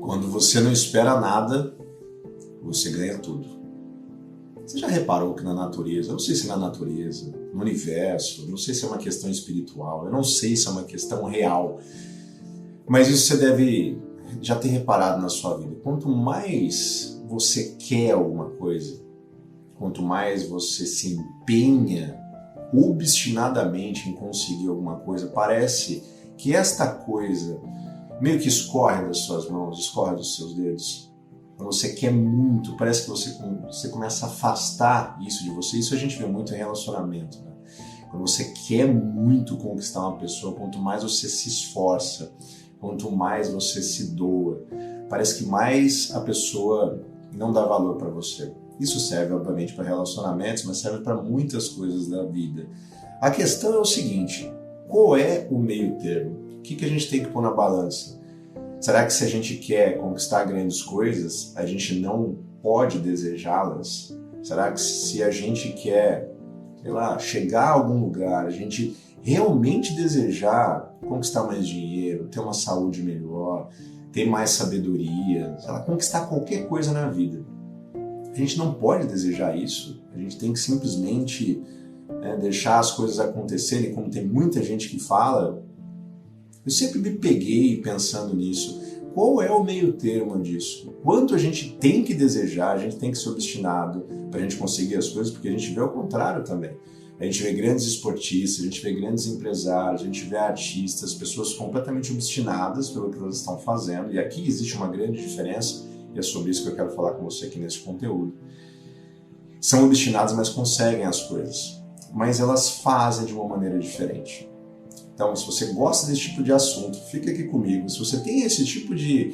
Quando você não espera nada, você ganha tudo. Você já reparou que na natureza, eu não sei se na natureza, no universo, não sei se é uma questão espiritual, eu não sei se é uma questão real, mas isso você deve já ter reparado na sua vida. Quanto mais você quer alguma coisa, quanto mais você se empenha obstinadamente em conseguir alguma coisa, parece que esta coisa meio que escorre das suas mãos, escorre dos seus dedos. Quando você quer muito, parece que você começa a afastar isso de você. Isso a gente vê muito em relacionamento, né? Quando você quer muito conquistar uma pessoa, quanto mais você se esforça, quanto mais você se doa, parece que mais a pessoa não dá valor para você. Isso serve, obviamente, para relacionamentos, mas serve para muitas coisas da vida. A questão é o seguinte: qual é o meio termo? O que a gente tem que pôr na balança? Será que se a gente quer conquistar grandes coisas, a gente não pode desejá-las? Será que se a gente quer, sei lá, chegar a algum lugar, a gente realmente desejar conquistar mais dinheiro, ter uma saúde melhor, ter mais sabedoria, sei lá, conquistar qualquer coisa na vida, a gente não pode desejar isso? A gente tem que simplesmente deixar as coisas acontecerem, como tem muita gente que fala. Eu sempre me peguei pensando nisso. Qual é o meio termo disso? Quanto a gente tem que desejar, a gente tem que ser obstinado para a gente conseguir as coisas, porque a gente vê o contrário também. A gente vê grandes esportistas, a gente vê grandes empresários, a gente vê artistas, pessoas completamente obstinadas pelo que elas estão fazendo. E aqui existe uma grande diferença, e é sobre isso que eu quero falar com você aqui nesse conteúdo. São obstinadas, mas conseguem as coisas. Mas elas fazem de uma maneira diferente. Então, se você gosta desse tipo de assunto, fica aqui comigo. Se você tem esse tipo de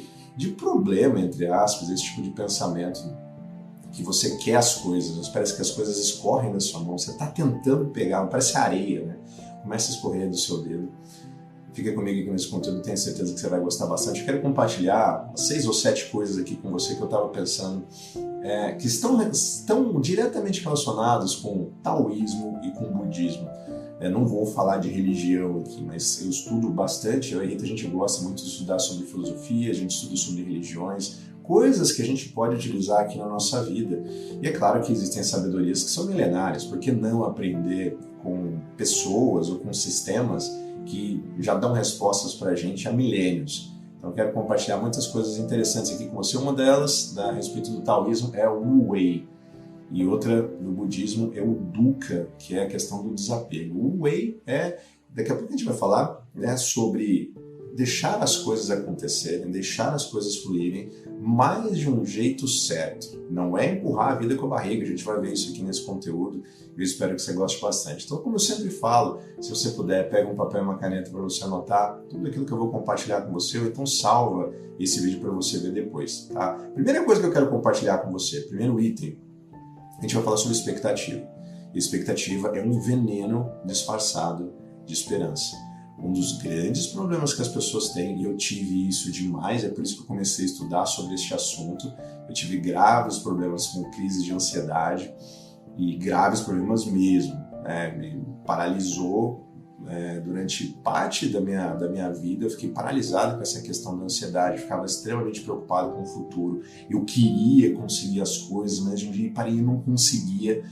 problema, entre aspas, esse tipo de pensamento, que você quer as coisas, mas parece que as coisas escorrem da sua mão, você está tentando pegar, parece areia, né? Começa a escorrer do seu dedo. Fica comigo aqui nesse conteúdo, tenho certeza que você vai gostar bastante. Eu quero compartilhar 6 ou 7 coisas aqui com você que eu estava pensando, que estão diretamente relacionadas com o taoísmo e com o budismo. Não vou falar de religião aqui, mas eu estudo bastante. Eu e a Rita, a gente gosta muito de estudar sobre filosofia, a gente estuda sobre religiões, coisas que a gente pode utilizar aqui na nossa vida. E é claro que existem sabedorias que são milenárias. Por que não aprender com pessoas ou com sistemas que já dão respostas para a gente há milênios? Então eu quero compartilhar muitas coisas interessantes aqui com você. Uma delas, a respeito do taoísmo, é o Wu Wei. E outra do budismo é o Dukkha, que é a questão do desapego. O Wei daqui a pouco a gente vai falar, sobre deixar as coisas acontecerem, deixar as coisas fluírem, mas de um jeito certo. Não é empurrar a vida com a barriga, a gente vai ver isso aqui nesse conteúdo, e eu espero que você goste bastante. Então, como eu sempre falo, se você puder, pega um papel e uma caneta para você anotar tudo aquilo que eu vou compartilhar com você, ou então salva esse vídeo para você ver depois, tá? Primeira coisa que eu quero compartilhar com você, primeiro item, a gente vai falar sobre expectativa. E expectativa é um veneno disfarçado de esperança. Um dos grandes problemas que as pessoas têm, e eu tive isso demais, é por isso que eu comecei a estudar sobre este assunto. Eu tive graves problemas com crise de ansiedade, e graves problemas mesmo. Me paralisou durante parte da minha vida. Eu fiquei paralisado com essa questão da ansiedade, ficava extremamente preocupado com o futuro. Eu queria conseguir as coisas, mas de um dia parei e não conseguia.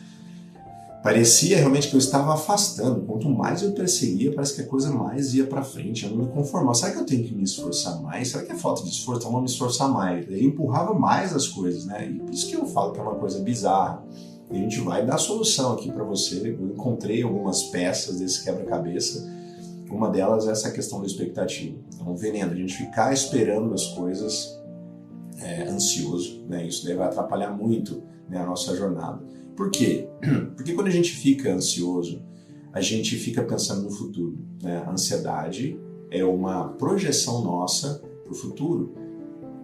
Parecia realmente que eu estava afastando. Quanto mais eu perseguia, parece que a coisa mais ia para frente. Eu não me conformava. Será que eu tenho que me esforçar mais? Será que é falta de esforço? Então eu vou me esforçar mais. Daí eu empurrava mais as coisas, né? E por isso que eu falo que é uma coisa bizarra. E a gente vai dar a solução aqui para você. Eu encontrei algumas peças desse quebra-cabeça. Uma delas é essa questão da expectativa. Então, veneno, a gente ficar esperando as coisas ansioso, né? Isso daí vai atrapalhar muito, né, a nossa jornada. Por quê? Porque quando a gente fica ansioso, a gente fica pensando no futuro, né? A ansiedade é uma projeção nossa para o futuro.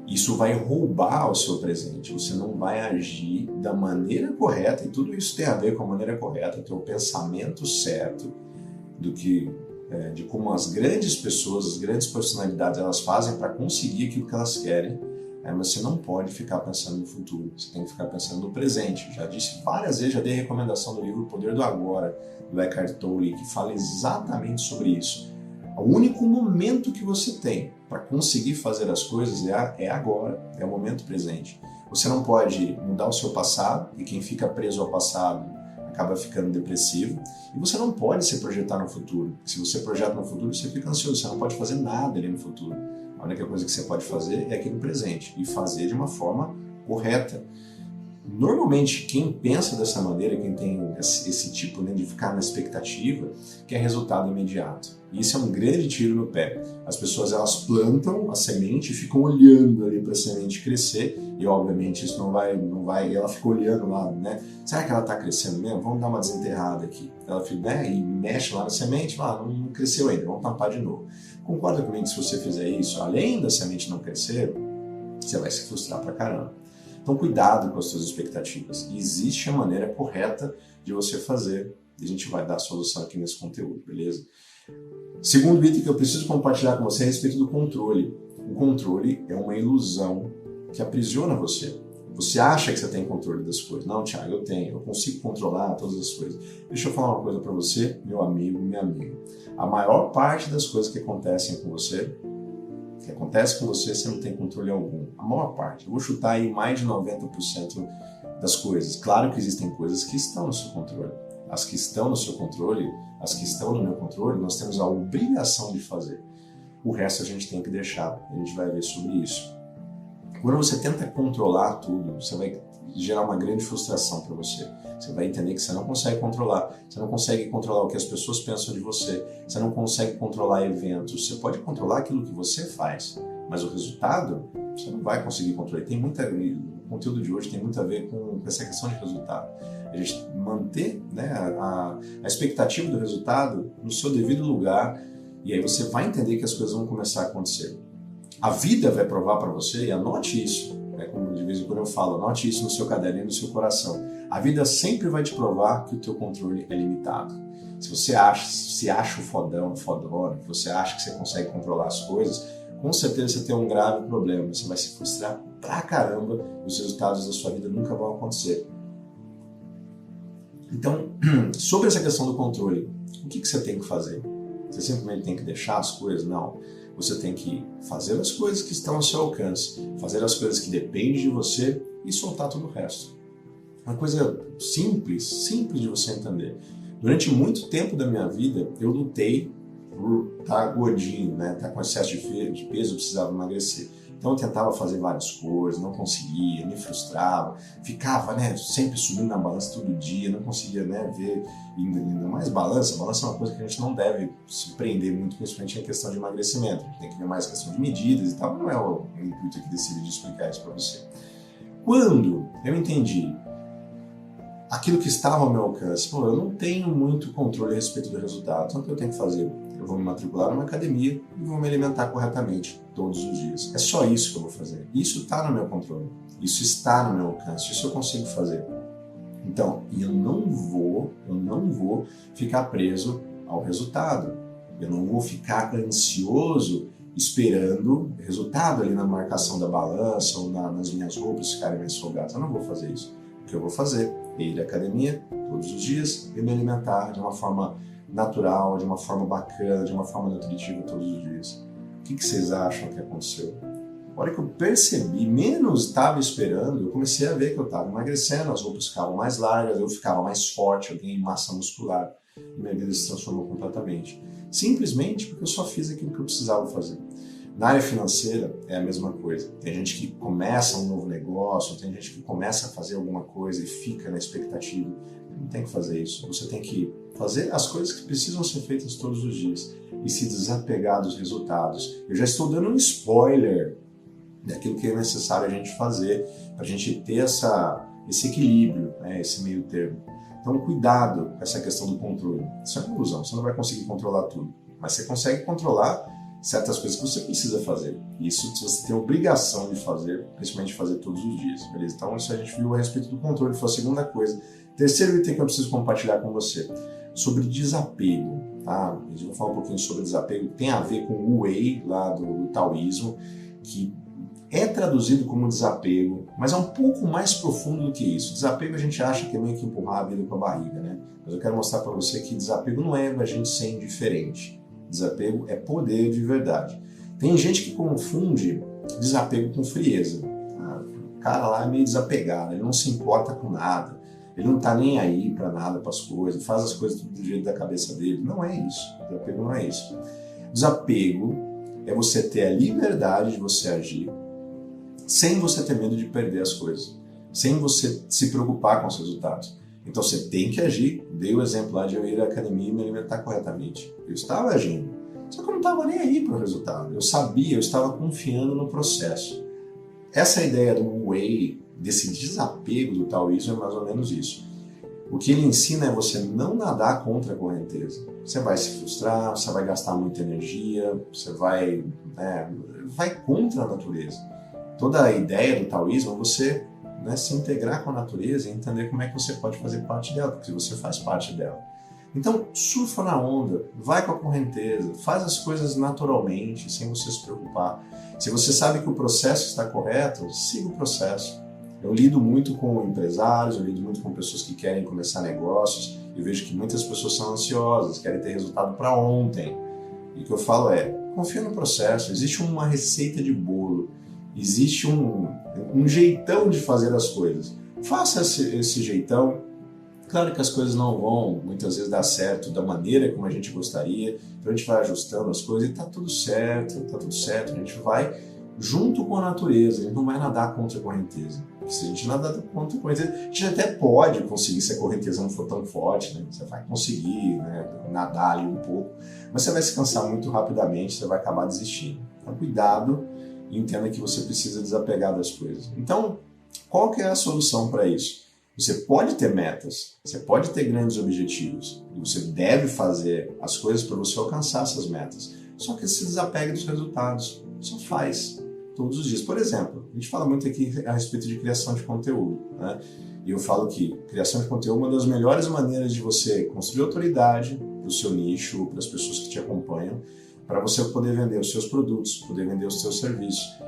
Isso vai roubar o seu presente, você não vai agir da maneira correta, e tudo isso tem a ver com a maneira correta, ter o pensamento certo de como as grandes pessoas, as grandes personalidades, elas fazem para conseguir aquilo que elas querem. Mas você não pode ficar pensando no futuro, você tem que ficar pensando no presente. Já disse várias vezes, já dei a recomendação do livro O Poder do Agora, do Eckhart Tolle, que fala exatamente sobre isso. O único momento que você tem para conseguir fazer as coisas é agora, é o momento presente. Você não pode mudar o seu passado, e quem fica preso ao passado acaba ficando depressivo, e você não pode se projetar no futuro. Se você projeta no futuro, você fica ansioso, você não pode fazer nada ali no futuro. A única coisa que você pode fazer é aqui no presente, e fazer de uma forma correta. Normalmente, quem pensa dessa maneira, quem tem esse tipo, né, de ficar na expectativa, quer resultado imediato. E isso é um grande tiro no pé. As pessoas, elas plantam a semente e ficam olhando ali para a semente crescer, e obviamente isso não vai, ela fica olhando lá, né? Será que ela está crescendo mesmo? Vamos dar uma desenterrada aqui. Ela fica, né, e mexe lá na semente, não cresceu ainda, vamos tampar de novo. Concorda comigo que se você fizer isso, além da semente não crescer, você vai se frustrar pra caramba. Então, cuidado com as suas expectativas. E existe a maneira correta de você fazer. E a gente vai dar a solução aqui nesse conteúdo, beleza? Segundo item que eu preciso compartilhar com você é a respeito do controle. O controle é uma ilusão que aprisiona você. Você acha que você tem controle das coisas. Não, Thiago, eu tenho. Eu consigo controlar todas as coisas. Deixa eu falar uma coisa para você, meu amigo, minha amiga. A maior parte das coisas que acontecem com você, você não tem controle algum. A maior parte. Eu vou chutar aí mais de 90% das coisas. Claro que existem coisas que estão no seu controle. As que estão no seu controle, as que estão no meu controle, nós temos a obrigação de fazer. O resto a gente tem que deixar. A gente vai ver sobre isso. Quando você tenta controlar tudo, você vai gerar uma grande frustração para você. Você vai entender que você não consegue controlar. Você não consegue controlar o que as pessoas pensam de você. Você não consegue controlar eventos. Você pode controlar aquilo que você faz, mas o resultado você não vai conseguir controlar. O conteúdo de hoje tem muito a ver com essa questão de resultado. A gente manter, né, a expectativa do resultado no seu devido lugar, e aí você vai entender que as coisas vão começar a acontecer. A vida vai provar para você, e anote isso, né, como de vez em quando eu falo, anote isso no seu caderno e no seu coração. A vida sempre vai te provar que o teu controle é limitado. Se você se acha o fodão, fodona, que você acha que você consegue controlar as coisas, com certeza você tem um grave problema. Você vai se frustrar pra caramba e os resultados da sua vida nunca vão acontecer. Então, sobre essa questão do controle, o que você tem que fazer? Você simplesmente tem que deixar as coisas? Não. Você tem que fazer as coisas que estão ao seu alcance, fazer as coisas que dependem de você e soltar todo o resto. Uma coisa simples de você entender. Durante muito tempo da minha vida, eu lutei por estar gordinho, né? Estar com excesso de peso, eu precisava emagrecer. Então eu tentava fazer várias coisas, não conseguia, me frustrava, ficava, né, sempre subindo na balança todo dia, não conseguia, né, ver ainda mais balança. Balança é uma coisa que a gente não deve se prender muito, principalmente em questão de emagrecimento. A gente tem que ver mais questão de medidas e tal, mas não é o intuito aqui desse vídeo de explicar isso para você. Quando eu entendi aquilo que estava ao meu alcance, eu não tenho muito controle a respeito do resultado, então o que eu tenho que fazer? Eu vou me matricular numa academia e vou me alimentar corretamente todos os dias. É só isso que eu vou fazer. Isso está no meu controle. Isso está no meu alcance. Isso eu consigo fazer. Então, eu não vou ficar preso ao resultado. Eu não vou ficar ansioso esperando resultado ali na marcação da balança ou nas minhas roupas ficarem mais folgadas. Eu não vou fazer isso. O que eu vou fazer é ir à academia todos os dias e me alimentar de uma forma natural, de uma forma bacana, de uma forma nutritiva todos os dias. O que vocês acham que aconteceu? A hora que eu percebi, menos estava esperando, eu comecei a ver que eu estava emagrecendo, as roupas ficavam mais largas, eu ficava mais forte, eu ganhei massa muscular e minha vida se transformou completamente. Simplesmente porque eu só fiz aquilo que eu precisava fazer. Na área financeira é a mesma coisa. Tem gente que começa um novo negócio, tem gente que começa a fazer alguma coisa e fica na expectativa. Não tem que fazer isso. Você tem que fazer as coisas que precisam ser feitas todos os dias e se desapegar dos resultados. Eu já estou dando um spoiler daquilo que é necessário a gente fazer para a gente ter esse equilíbrio, né, esse meio termo. Então, cuidado com essa questão do controle. Isso é uma ilusão. Você não vai conseguir controlar tudo, mas você consegue controlar certas coisas que você precisa fazer. Isso você tem a obrigação de fazer, principalmente fazer todos os dias, beleza? Então, isso a gente viu a respeito do controle, foi a segunda coisa. Terceiro item que eu preciso compartilhar com você, sobre desapego, tá? A gente vai falar um pouquinho sobre desapego, tem a ver com o Wei, lá do taoísmo, que é traduzido como desapego, mas é um pouco mais profundo do que isso. Desapego a gente acha que é meio que empurrar a vida com a barriga, né? Mas eu quero mostrar para você que desapego não é a gente ser indiferente. Desapego é poder de verdade. Tem gente que confunde desapego com frieza. O cara lá é meio desapegado, ele não se importa com nada, ele não tá nem aí para nada, para as coisas, faz as coisas tudo do jeito da cabeça dele. Não é isso. Desapego não é isso. Desapego é você ter a liberdade de você agir sem você ter medo de perder as coisas, sem você se preocupar com os resultados. Então você tem que agir. Dei o exemplo lá de eu ir à academia e me alimentar corretamente. Eu estava agindo, só que eu não estava nem aí para o resultado. Eu sabia, eu estava confiando no processo. Essa ideia do Whey, desse desapego do taoísmo, é mais ou menos isso. O que ele ensina é você não nadar contra a correnteza. Você vai se frustrar, você vai gastar muita energia, você vai contra a natureza. Toda a ideia do taoísmo é você se integrar com a natureza e entender como é que você pode fazer parte dela, porque você faz parte dela. Então, surfa na onda, vai com a correnteza, faz as coisas naturalmente, sem você se preocupar. Se você sabe que o processo está correto, siga o processo. Eu lido muito com empresários, eu lido muito com pessoas que querem começar negócios, eu vejo que muitas pessoas são ansiosas, querem ter resultado para ontem. E o que eu falo é, confia no processo, existe uma receita de bolo, existe um jeitão de fazer as coisas. Faça esse jeitão. Claro que as coisas não vão muitas vezes dar certo da maneira como a gente gostaria, então a gente vai ajustando as coisas e tá tudo certo, a gente vai junto com a natureza, a gente não vai nadar contra a correnteza. Porque se a gente nadar contra a correnteza, a gente até pode conseguir se a correnteza não for tão forte, né? Você vai conseguir nadar ali um pouco, mas você vai se cansar muito rapidamente, você vai acabar desistindo. Então cuidado e entenda que você precisa desapegar das coisas. Então, qual que é a solução para isso? Você pode ter metas, você pode ter grandes objetivos, e você deve fazer as coisas para você alcançar essas metas. Só que se desapegue dos resultados, só faz todos os dias. Por exemplo, a gente fala muito aqui a respeito de criação de conteúdo, né? E eu falo que criação de conteúdo é uma das melhores maneiras de você construir autoridade para o seu nicho, para as pessoas que te acompanham, para você poder vender os seus produtos, poder vender os seus serviços.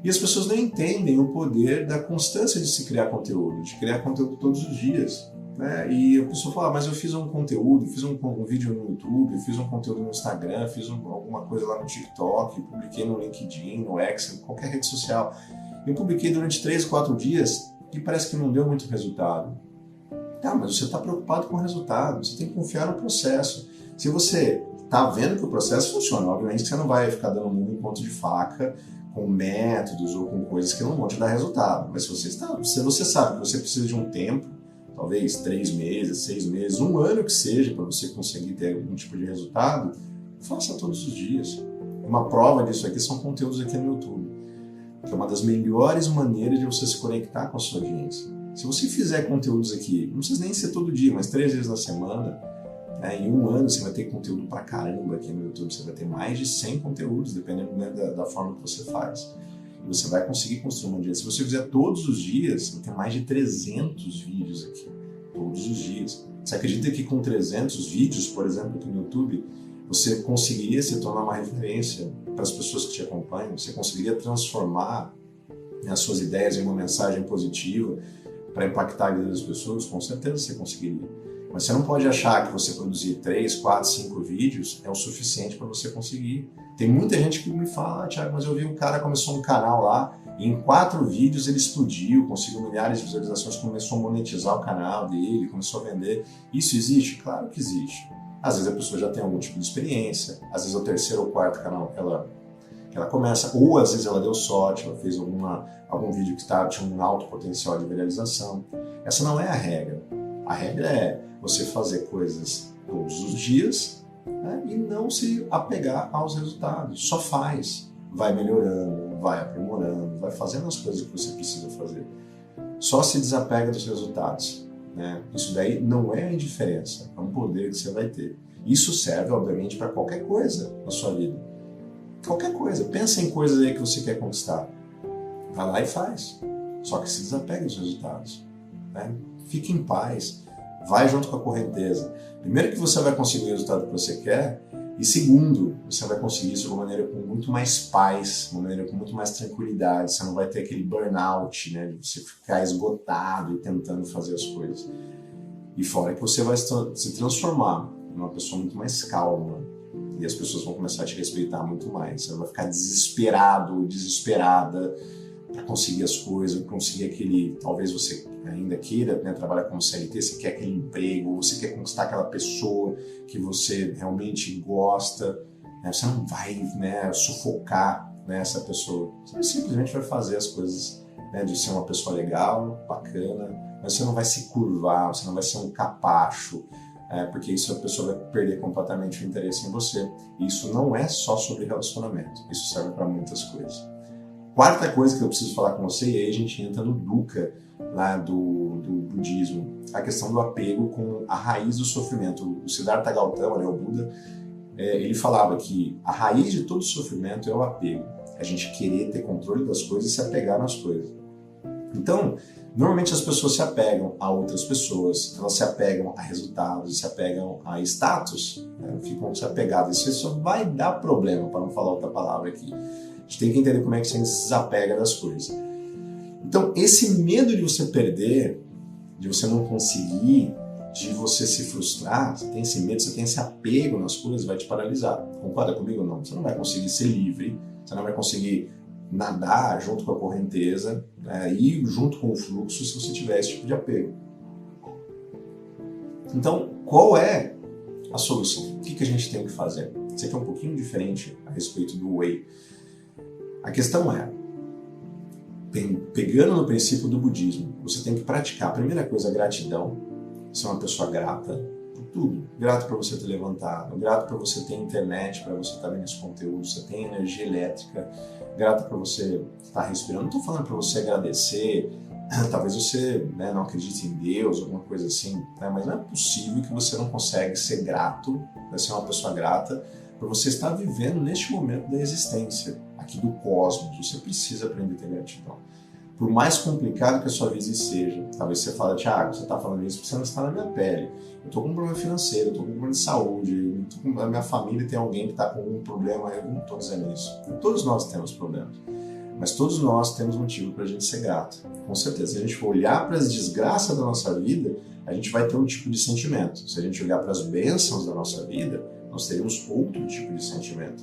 E as pessoas não entendem o poder da constância de se criar conteúdo, de criar conteúdo todos os dias, né? E a pessoa fala, mas eu fiz um conteúdo, fiz um vídeo no YouTube, fiz um conteúdo no Instagram, fiz alguma coisa lá no TikTok, publiquei no LinkedIn, no X, em qualquer rede social. Eu publiquei durante 3, 4 dias e parece que não deu muito resultado. Tá, mas você está preocupado com o resultado, você tem que confiar no processo. Se você está vendo que o processo funciona, obviamente que você não vai ficar dando murro em ponto de faca, com métodos ou com coisas que não vão te dar resultado. Mas se você sabe que você precisa de um tempo, talvez 3 meses, 6 meses, 1 ano que seja, para você conseguir ter algum tipo de resultado, faça todos os dias. Uma prova disso aqui são conteúdos aqui no YouTube, que é uma das melhores maneiras de você se conectar com a sua audiência. Se você fizer conteúdos aqui, não precisa nem ser todo dia, mas 3 vezes na semana, em 1 ano você vai ter conteúdo pra caramba aqui no YouTube, você vai ter mais de 100 conteúdos, dependendo da forma que você faz. E você vai conseguir construir uma audiência. Se você fizer todos os dias, você vai ter mais de 300 vídeos aqui, todos os dias. Você acredita que com 300 vídeos, por exemplo, aqui no YouTube, você conseguiria se tornar uma referência para as pessoas que te acompanham? Você conseguiria transformar as suas ideias em uma mensagem positiva para impactar a vida das pessoas? Com certeza você conseguiria. Mas você não pode achar que você produzir 3, 4, 5 vídeos é o suficiente para você conseguir. Tem muita gente que me fala, Thiago, mas eu vi um cara começou um canal lá e em 4 vídeos ele explodiu, conseguiu milhares de visualizações, começou a monetizar o canal dele, começou a vender. Isso existe? Claro que existe. Às vezes a pessoa já tem algum tipo de experiência, às vezes é o 3º ou 4º canal que ela começa, ou às vezes ela deu sorte, ela fez algum vídeo que tinha um alto potencial de viralização. Essa não é a regra. A regra é você fazer coisas todos os dias, né, e não se apegar aos resultados. Só faz. Vai melhorando, vai aprimorando, vai fazendo as coisas que você precisa fazer. Só se desapega dos resultados, né? Isso daí não é a indiferença, é um poder que você vai ter. Isso serve, obviamente, para qualquer coisa na sua vida. Qualquer coisa. Pensa em coisas aí que você quer conquistar. Vai lá e faz. Só que se desapegue dos resultados, né? Fique em paz. Vai junto com a correnteza. Primeiro que você vai conseguir o resultado que você quer, e segundo, você vai conseguir isso de uma maneira com muito mais paz, uma maneira com muito mais tranquilidade. Você não vai ter aquele burnout, né, de você ficar esgotado e tentando fazer as coisas. E fora que você vai se transformar em uma pessoa muito mais calma, E as pessoas vão começar a te respeitar muito mais. Você vai ficar desesperado, desesperada para conseguir as coisas, conseguir aquele... Talvez você ainda queira, né, trabalhar como CLT, você quer aquele emprego, você quer conquistar aquela pessoa que você realmente gosta. Né? Você não vai, né, sufocar, né, essa pessoa. Você simplesmente vai fazer as coisas, né, de ser uma pessoa legal, bacana, mas você não vai se curvar, você não vai ser um capacho, porque isso a pessoa vai perder completamente o interesse em você. E isso não é só sobre relacionamento, isso serve para muitas coisas. Quarta coisa que eu preciso falar com você, e aí a gente entra no dukkha lá do budismo, a questão do apego com a raiz do sofrimento. O Siddhartha Gautama, né, o Buda, ele falava que a raiz de todo sofrimento é o apego. A gente querer ter controle das coisas e se apegar nas coisas. Então, normalmente as pessoas se apegam a outras pessoas, elas se apegam a resultados, se apegam a status, né? Ficam se apegadas. Isso só vai dar problema, para não falar outra palavra aqui. A gente tem que entender como é que você se desapega das coisas. Então, esse medo de você perder, de você não conseguir, de você se frustrar, você tem esse medo, você tem esse apego nas coisas, vai te paralisar. Concorda comigo ou não? Você não vai conseguir ser livre, você não vai conseguir nadar junto com a correnteza, né, e junto com o fluxo se você tiver esse tipo de apego. Então, qual é a solução? O que a gente tem que fazer? Isso aqui é um pouquinho diferente a respeito do Whey. A questão é, pegando no princípio do budismo, você tem que praticar, a primeira coisa, a gratidão, ser uma pessoa grata por tudo. Grato por você ter levantado, grato por você ter internet, para você estar vendo esse conteúdo, você tem energia elétrica, grato por você estar respirando. Não estou falando para você agradecer, talvez você, né, não acredite em Deus, alguma coisa assim, né, mas não é possível que você não consegue ser grato, ser uma pessoa grata, por você estar vivendo neste momento da existência, aqui do cosmos. Você precisa aprender a ter gratidão. Por mais complicado que a sua vida seja, talvez você fale, Thiago, você está falando isso porque você não está na minha pele. Eu estou com um problema financeiro, eu estou com um problema de saúde, a minha família tem alguém que está com algum problema, eu não estou dizendo isso. Todos nós temos problemas, mas todos nós temos motivo para a gente ser grato. Com certeza, se a gente for olhar para as desgraças da nossa vida, a gente vai ter um tipo de sentimento. Se a gente olhar para as bênçãos da nossa vida, nós teremos outro tipo de sentimento.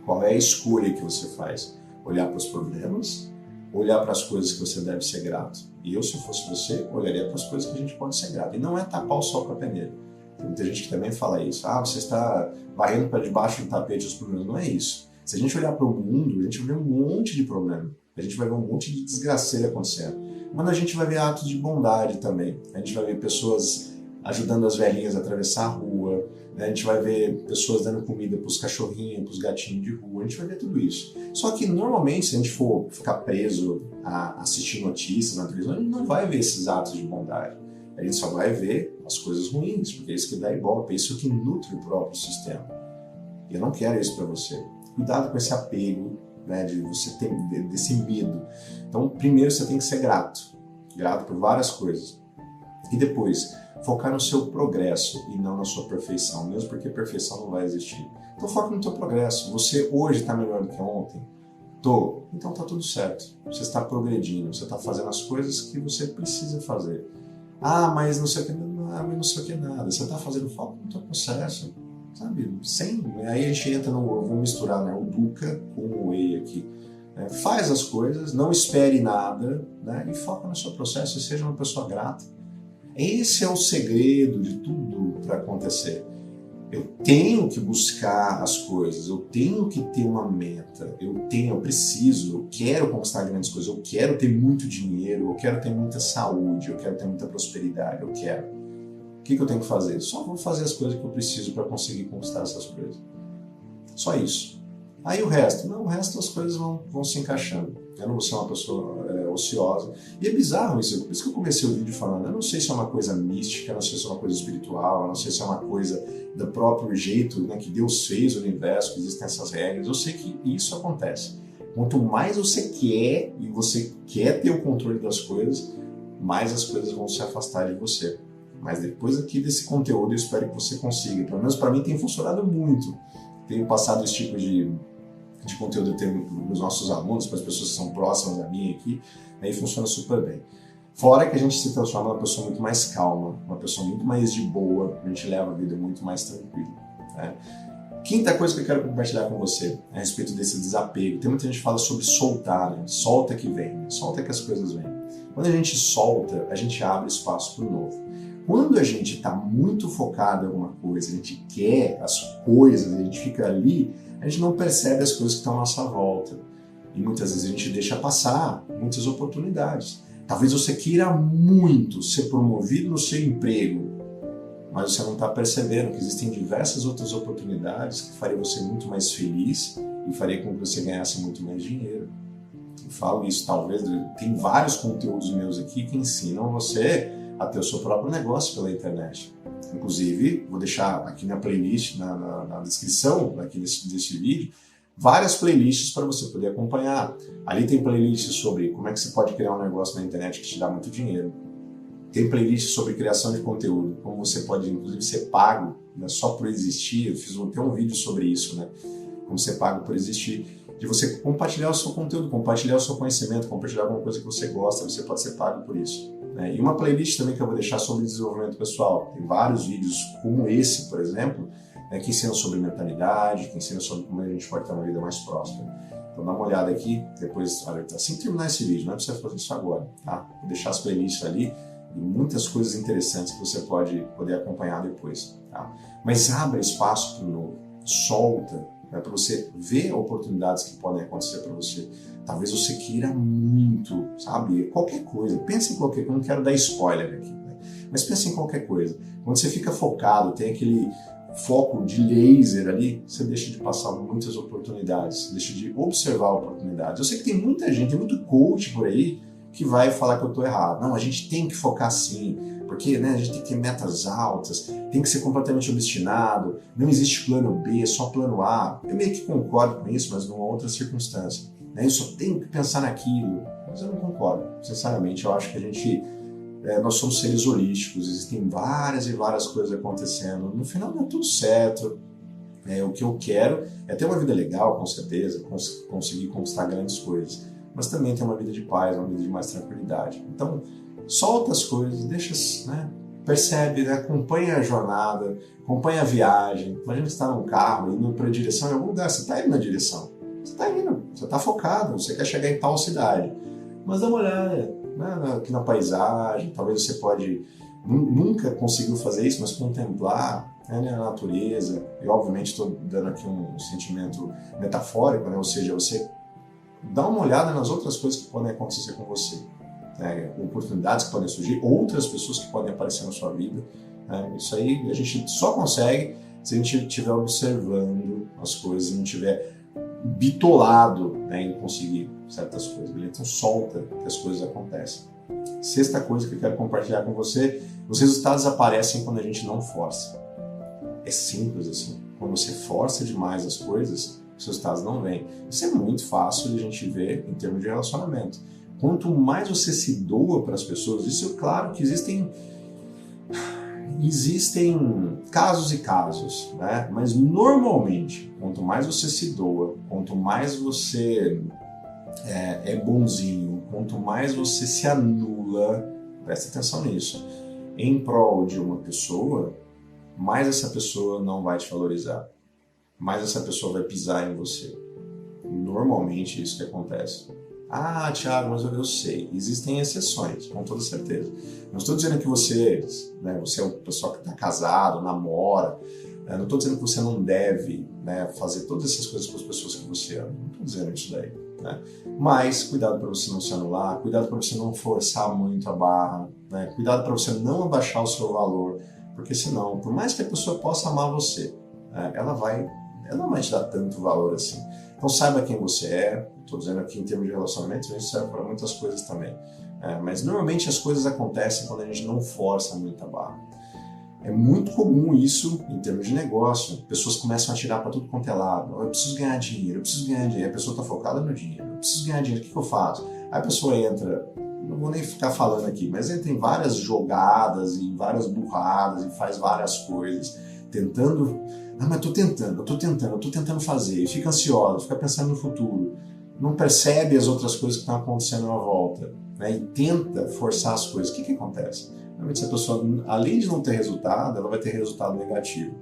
Qual é a escolha que você faz? Olhar para os problemas, olhar para as coisas que você deve ser grato. E eu, se fosse você, olharia para as coisas que a gente pode ser grato. E não é tapar o sol com a peneira. Tem muita gente que também fala isso. Ah, você está varrendo para debaixo do tapete os problemas. Não é isso. Se a gente olhar para o mundo, a gente vai ver um monte de problema. A gente vai ver um monte de desgraceira acontecendo. Mas a gente vai ver atos de bondade também. A gente vai ver pessoas ajudando as velhinhas a atravessar a rua. A gente vai ver pessoas dando comida para os cachorrinhos, para os gatinhos de rua. A gente vai ver tudo isso. Só que, normalmente, se a gente for ficar preso a assistir notícias na televisão, a gente não vai ver esses atos de bondade. A gente só vai ver as coisas ruins, porque é isso que dá ibope, é isso que nutre o próprio sistema. E eu não quero isso para você. Cuidado com esse apego, né, de você ter desse medo. Então, primeiro você tem que ser grato. Grato por várias coisas. E depois, focar no seu progresso e não na sua perfeição, mesmo porque perfeição não vai existir. Então foca no teu progresso. Você hoje está melhor do que ontem? Tô. Então tá tudo certo. Você está progredindo, você está fazendo as coisas que você precisa fazer. Ah, mas não sei o que, não sei o que nada. Você está fazendo foco no teu processo, sabe? Sem. Aí a gente entra no, vou misturar, né, o dukkha com o Whey aqui. Faz as coisas, não espere nada, né, e foca no seu processo e seja uma pessoa grata. Esse é o segredo de tudo para acontecer. Eu tenho que buscar as coisas, eu tenho que ter uma meta, eu preciso, eu quero conquistar grandes coisas, eu quero ter muito dinheiro, eu quero ter muita saúde, eu quero ter muita prosperidade, eu quero. O que eu tenho que fazer? Só vou fazer as coisas que eu preciso para conseguir conquistar essas coisas. Só isso. Aí o resto? Não, o resto as coisas vão se encaixando. Eu não vou ser uma pessoa ociosa. E é bizarro isso, por isso que eu comecei o vídeo falando, eu não sei se é uma coisa mística, eu não sei se é uma coisa espiritual, eu não sei se é uma coisa do próprio jeito, né, que Deus fez o universo, que existem essas regras. Eu sei que isso acontece. Quanto mais você quer, e você quer ter o controle das coisas, mais as coisas vão se afastar de você. Mas depois aqui desse conteúdo, eu espero que você consiga. Pelo menos para mim tem funcionado muito. Tenho passado esse tipo de conteúdo para os nossos alunos, para as pessoas que são próximas a mim aqui, aí funciona super bem. Fora que a gente se transforma numa pessoa muito mais calma, uma pessoa muito mais de boa, a gente leva a vida muito mais tranquila. Né? Quinta coisa que eu quero compartilhar com você a respeito desse desapego. Tem muita gente que fala sobre soltar, né? Solta que vem, né? Solta que as coisas vêm. Quando a gente solta, a gente abre espaço para o novo. Quando a gente está muito focado em alguma coisa, a gente quer as coisas, a gente fica ali, a gente não percebe as coisas que estão à nossa volta. E muitas vezes a gente deixa passar muitas oportunidades. Talvez você queira muito ser promovido no seu emprego, mas você não está percebendo que existem diversas outras oportunidades que fariam você muito mais feliz e faria com que você ganhasse muito mais dinheiro. Eu falo isso, talvez, tem vários conteúdos meus aqui que ensinam você a ter o seu próprio negócio pela internet. Inclusive, vou deixar aqui na playlist, na descrição aqui desse vídeo, várias playlists para você poder acompanhar. Ali tem playlists sobre como é que você pode criar um negócio na internet que te dá muito dinheiro. Tem playlist sobre criação de conteúdo, como você pode, inclusive, ser pago, né, só por existir. Eu fiz até um vídeo sobre isso, né? Como ser pago por existir. De você compartilhar o seu conteúdo, compartilhar o seu conhecimento, compartilhar alguma coisa que você gosta, você pode ser pago por isso. Né? E uma playlist também que eu vou deixar sobre desenvolvimento pessoal. Tem vários vídeos como esse, por exemplo, né, que ensinam sobre mentalidade, que ensinam sobre como a gente pode ter uma vida mais próspera. Então dá uma olhada aqui, depois, assim que terminar esse vídeo, não é preciso fazer isso agora, tá? Vou deixar as playlists ali e muitas coisas interessantes que você pode poder acompanhar depois, tá? Mas abra espaço para o novo, solta, né, para você ver oportunidades que podem acontecer para você. Talvez você queira muito, sabe? Qualquer coisa, pense em qualquer coisa, não quero dar spoiler aqui, né? Mas pense em qualquer coisa. Quando você fica focado, tem aquele foco de laser ali, você deixa de passar muitas oportunidades, deixa de observar oportunidades. Eu sei que tem muita gente, tem muito coach por aí que vai falar que eu estou errado. Não, a gente tem que focar sim, porque, né, a gente tem que ter metas altas, tem que ser completamente obstinado, não existe plano B, só plano A. Eu meio que concordo com isso, mas numa outra circunstância. Né? Eu só tenho que pensar naquilo, mas eu não concordo. Sinceramente, eu acho que nós somos seres holísticos, existem várias e várias coisas acontecendo. No final dá tudo certo. O que eu quero é ter uma vida legal, com certeza, conseguir conquistar grandes coisas, mas também ter uma vida de paz, uma vida de mais tranquilidade. Então, solta as coisas, deixa, né, percebe, né, acompanha a jornada, acompanha a viagem. Imagina que você está num carro indo para a direção em algum lugar, você está indo na direção, você está indo, você está focado, você quer chegar em tal cidade, mas dá uma olhada, né, aqui na paisagem. Talvez você nunca conseguiu fazer isso, mas contemplar, né, a natureza. E obviamente estou dando aqui um sentimento metafórico, né, ou seja, você dá uma olhada nas outras coisas que podem acontecer com você, né, oportunidades que podem surgir, outras pessoas que podem aparecer na sua vida. Né, isso aí a gente só consegue se a gente estiver observando as coisas, não estiver bitolado, né, em conseguir certas coisas. Então solta que as coisas acontecem. Sexta coisa que eu quero compartilhar com você: os resultados aparecem quando a gente não força. É simples assim. Quando você força demais as coisas, os resultados não vêm. Isso é muito fácil de a gente ver em termos de relacionamento. Quanto mais você se doa para as pessoas, isso é claro que existem casos e casos, né? Mas normalmente, quanto mais você se doa, quanto mais você é bonzinho, quanto mais você se anula, presta atenção nisso, em prol de uma pessoa, mais essa pessoa não vai te valorizar, mais essa pessoa vai pisar em você. Normalmente é isso que acontece. Ah, Thiago, mas eu sei. Existem exceções, com toda certeza. Não estou dizendo que você, né, você é uma pessoa que está casado, namora. Não estou dizendo que você não deve, né, fazer todas essas coisas com as pessoas que você ama. Não estou dizendo isso daí. Né? Mas cuidado para você não se anular, cuidado para você não forçar muito a barra, né? Cuidado para você não abaixar o seu valor, porque senão, por mais que a pessoa possa amar você, né, ela não vai te dar tanto valor assim. Então saiba quem você é. Estou dizendo aqui em termos de relacionamento, isso serve para muitas coisas também. Mas normalmente as coisas acontecem quando a gente não força muita barra. É muito comum isso em termos de negócio. Pessoas começam a tirar para tudo quanto é lado. Eu preciso ganhar dinheiro, eu preciso ganhar dinheiro. A pessoa está focada no dinheiro. Eu preciso ganhar dinheiro, o que eu faço? Aí a pessoa entra, não vou nem ficar falando aqui, mas entra em várias jogadas e várias burradas e faz várias coisas, tentando... Não, mas eu tô tentando fazer. E fica ansiosa, fica pensando no futuro. Não percebe as outras coisas que estão acontecendo à volta, né? E tenta forçar as coisas. O que acontece? Realmente, se a pessoa, além de não ter resultado, ela vai ter resultado negativo.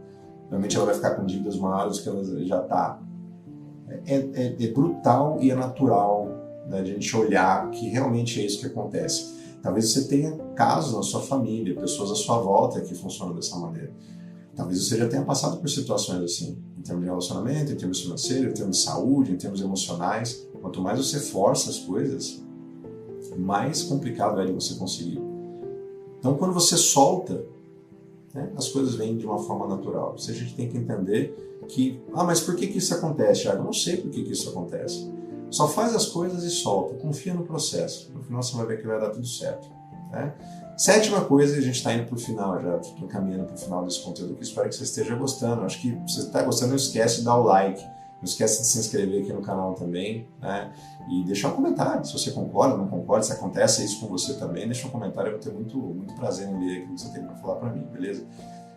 Realmente ela vai ficar com dívidas maiores do que ela já está. É brutal e é natural, né, de a gente olhar que realmente é isso que acontece. Talvez você tenha casos na sua família, pessoas à sua volta que funcionam dessa maneira. Talvez você já tenha passado por situações assim, em termos de relacionamento, em termos financeiros, em termos de saúde, em termos emocionais. Quanto mais você força as coisas, mais complicado é de você conseguir. Então, quando você solta, né, as coisas vêm de uma forma natural. A gente tem que entender que, mas por que isso acontece? Eu não sei por que isso acontece. Só faz as coisas e solta, confia no processo. No final você vai ver que vai dar tudo certo. Né? 7ª coisa, a gente está indo para o final, já estou caminhando para o final desse conteúdo aqui, espero que você esteja gostando. Acho que se você está gostando, não esquece de dar o like, não esquece de se inscrever aqui no canal também, né? E deixar um comentário, se você concorda, não concorda, se acontece isso com você também, deixa um comentário, eu vou ter muito prazer em ler aquilo que você tem para falar para mim, beleza?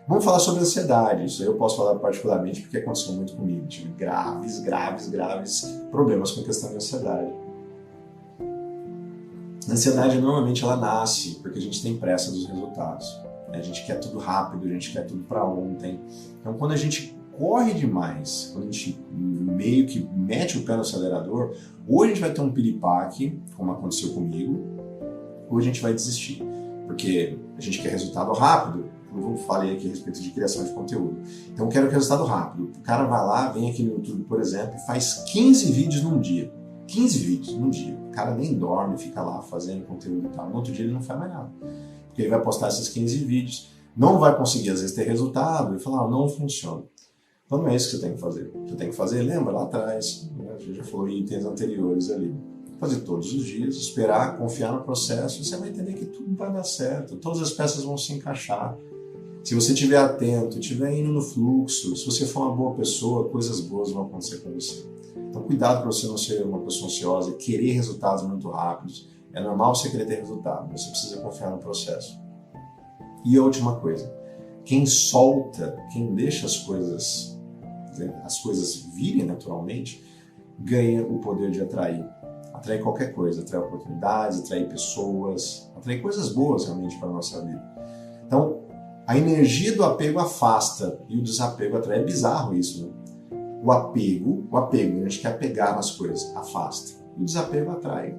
Vamos falar sobre ansiedade, isso aí eu posso falar particularmente porque aconteceu muito comigo, tive graves problemas com a questão de ansiedade. A ansiedade normalmente ela nasce porque a gente tem pressa dos resultados, né? A gente quer tudo rápido, a gente quer tudo para ontem. Então quando a gente corre demais, quando a gente meio que mete o pé no acelerador, ou a gente vai ter um piripaque, como aconteceu comigo, ou a gente vai desistir, porque a gente quer resultado rápido. Eu falei aqui a respeito de criação de conteúdo. Então eu quero resultado rápido. O cara vai lá, vem aqui no YouTube, por exemplo, e faz 15 vídeos num dia. 15 vídeos num dia. O cara nem dorme, fica lá fazendo conteúdo e tal. No outro dia ele não faz mais nada. Porque ele vai postar esses 15 vídeos, não vai conseguir às vezes ter resultado e falar, não funciona. Então não é isso que você tem que fazer. Você tem que fazer, lembra lá atrás, né? A gente já falou em itens anteriores ali. Fazer todos os dias, esperar, confiar no processo, e você vai entender que tudo vai dar certo. Todas as peças vão se encaixar. Se você estiver atento, estiver indo no fluxo, se você for uma boa pessoa, coisas boas vão acontecer com você. Então cuidado para você não ser uma pessoa ansiosa e querer resultados muito rápidos. É normal você querer ter resultado, mas você precisa confiar no processo. E a última coisa, quem solta, quem deixa as coisas virem naturalmente, ganha o poder de atrair. Atrair qualquer coisa, atrair oportunidades, atrair pessoas, atrair coisas boas realmente para a nossa vida. Então, a energia do apego afasta e o desapego atrai. É bizarro isso, né? O apego, a gente quer pegar nas coisas, afasta. E o desapego atrai.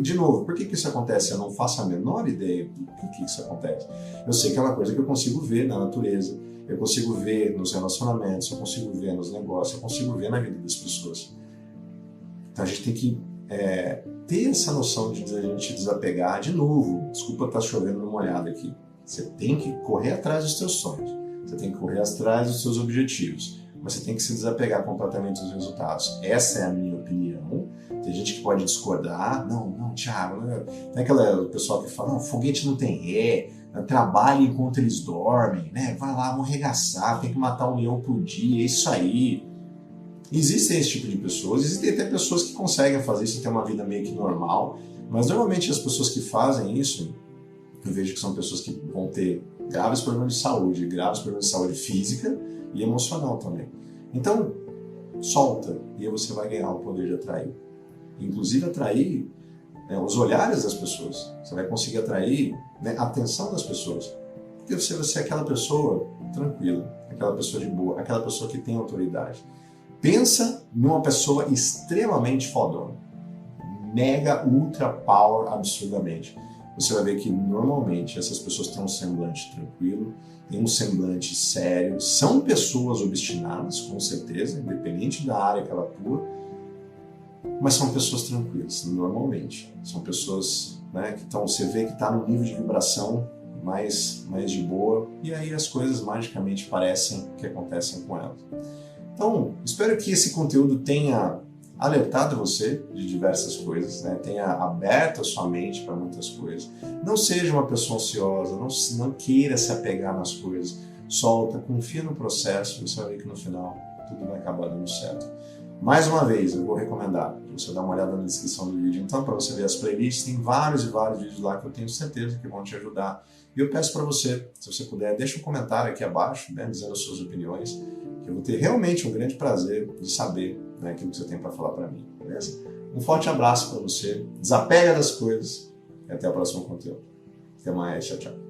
De novo, por que isso acontece? Eu não faço a menor ideia do que isso acontece. Eu sei que é uma coisa que eu consigo ver na natureza, eu consigo ver nos relacionamentos, eu consigo ver nos negócios, eu consigo ver na vida das pessoas. Então a gente tem que ter essa noção de a gente desapegar. De novo, desculpa estar chovendo numa olhada aqui. Você tem que correr atrás dos seus sonhos, você tem que correr atrás dos seus objetivos, mas você tem que se desapegar completamente dos resultados. Essa é a minha opinião. Tem gente que pode discordar. Não, Thiago, tem aquele pessoal que fala, não, foguete não tem ré, trabalha enquanto eles dormem, né? Vai lá, vão arregaçar, tem que matar 1 leão por dia, é isso aí. Existem esse tipo de pessoas, existem até pessoas que conseguem fazer isso e ter uma vida meio que normal, mas normalmente as pessoas que fazem isso, eu vejo que são pessoas que vão ter graves problemas de saúde física e emocional também. Então, solta e aí você vai ganhar o poder de atrair. Inclusive atrair os olhares das pessoas. Você vai conseguir atrair, né, a atenção das pessoas. Porque você vai ser aquela pessoa tranquila, aquela pessoa de boa, aquela pessoa que tem autoridade. Pensa numa pessoa extremamente fodona. Mega, ultra power, absurdamente. Você vai ver que normalmente essas pessoas têm um semblante tranquilo, têm um semblante sério, são pessoas obstinadas, com certeza, independente da área que ela atua, mas são pessoas tranquilas, normalmente. São pessoas, né, que você vê que está num nível de vibração mais de boa, e aí as coisas magicamente parecem que acontecem com elas. Então, espero que esse conteúdo tenha alertado você de diversas coisas, né? Tenha aberto a sua mente para muitas coisas. Não seja uma pessoa ansiosa, não queira se apegar nas coisas. Solta, confia no processo, você vai ver que no final tudo vai acabar dando certo. Mais uma vez, eu vou recomendar você dar uma olhada na descrição do vídeo, então, para você ver as playlists, tem vários vídeos lá que eu tenho certeza que vão te ajudar. E eu peço para você, se você puder, deixa um comentário aqui abaixo, né, dizendo as suas opiniões, que eu vou ter realmente um grande prazer de saber, né, aquilo que você tem para falar para mim, beleza? Um forte abraço para você, desapega das coisas e até o próximo conteúdo. Até mais, tchau, tchau.